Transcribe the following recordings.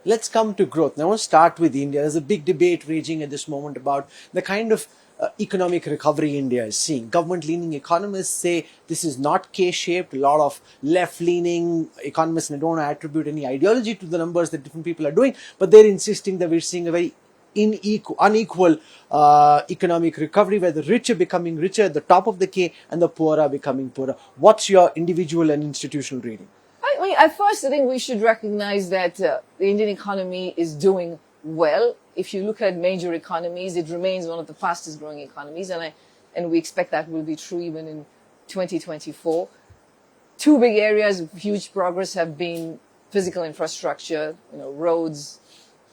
Let's come to growth. Now, I want to start with India. There's a big debate raging at this moment about the kind of economic recovery India is seeing. Government-leaning economists say this is not K-shaped. A lot of left-leaning economists, and I don't want to attribute any ideology to the numbers that different people are doing, but they're insisting that we're seeing a very unequal economic recovery, where the rich are becoming richer at the top of the K and the poor are becoming poorer. What's your individual and institutional reading? I mean, at first, I think we should recognize that the Indian economy is doing well. If you look at major economies, it remains one of the fastest growing economies, and we expect that will be true even in 2024. Two big areas of huge progress have been physical infrastructure, roads,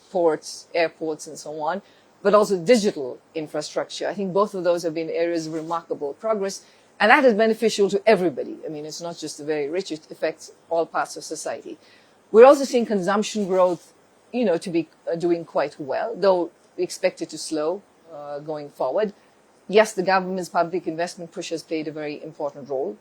ports, airports, and so on, but also digital infrastructure. I think both of those have been areas of remarkable progress. And that is beneficial to everybody. I mean, it's not just the very rich, it affects all parts of society. We're also seeing consumption growth, to be doing quite well, though we expect it to slow going forward. Yes, the government's public investment push has played a very important role.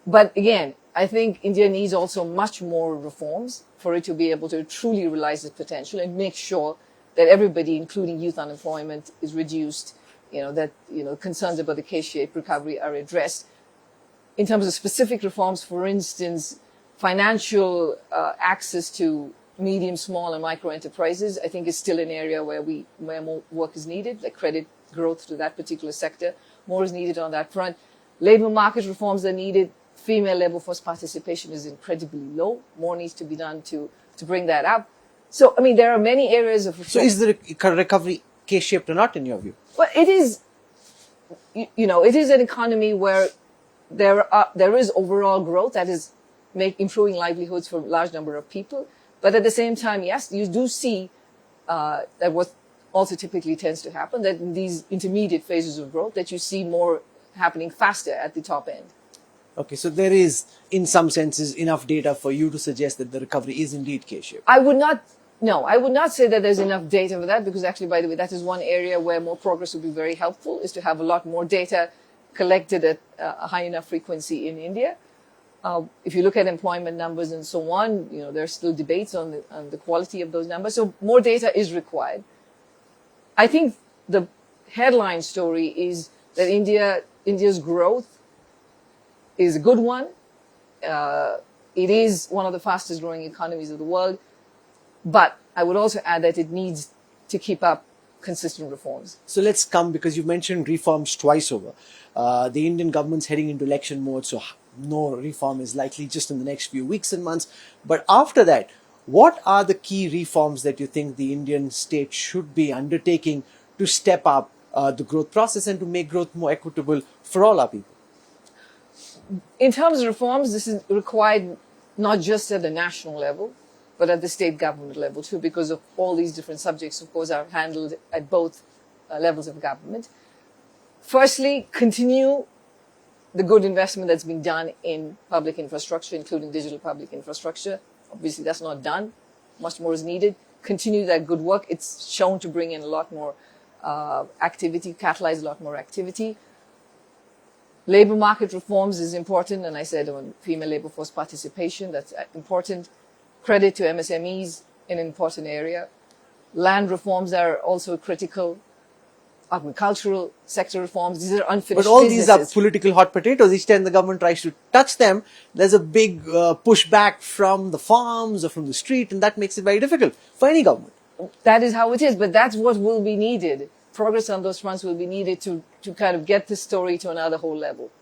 But again, I think India needs also much more reforms for it to be able to truly realize its potential and make sure that everybody, including youth unemployment, is reduced. That concerns about the K-shaped recovery are addressed. In terms of specific reforms, for instance, financial access to medium, small, and micro enterprises, I think is still an area where more work is needed, like credit growth to that particular sector. More is needed on that front. Labor market reforms are needed. Female labor force participation is incredibly low. More needs to be done to bring that up. So, I mean, there are many areas of reform. So is the recovery K-shaped or not in your view? Well, it is, it is an economy where there is overall growth that is improving livelihoods for a large number of people. But at the same time, yes, you do see that what also typically tends to happen, that in these intermediate phases of growth, that you see more happening faster at the top end. Okay, so there is, in some senses, enough data for you to suggest that the recovery is indeed K-shaped. I would not say that there's enough data for that, because actually, by the way, that is one area where more progress would be very helpful, is to have a lot more data collected at a high enough frequency in India. If you look at employment numbers and so on, there are still debates on the quality of those numbers. So more data is required. I think the headline story is that India's growth is a good one. It is one of the fastest growing economies of the world. But I would also add that it needs to keep up consistent reforms. So let's come, because you mentioned reforms twice over. The Indian government's heading into election mode, so no reform is likely just in the next few weeks and months. But after that, what are the key reforms that you think the Indian state should be undertaking to step up the growth process and to make growth more equitable for all our people? In terms of reforms, this is required not just at the national level, but at the state government level too, because of all these different subjects, of course, are handled at both levels of government. Firstly, continue the good investment that's been done in public infrastructure, including digital public infrastructure. Obviously, that's not done. Much more is needed. Continue that good work. It's shown to bring in a lot more activity, catalyze a lot more activity. Labor market reforms is important, and I said on female labor force participation, that's important. Credit to MSMEs, an important area. Land reforms are also critical. Agricultural sector reforms, these are unfinished But all businesses. these are political hot potatoes. Each time the government tries to touch them, there's a big pushback from the farms or from the street, and that makes it very difficult for any government. That is how it is, but that's what will be needed. Progress on those fronts will be needed to kind of get this story to another whole level.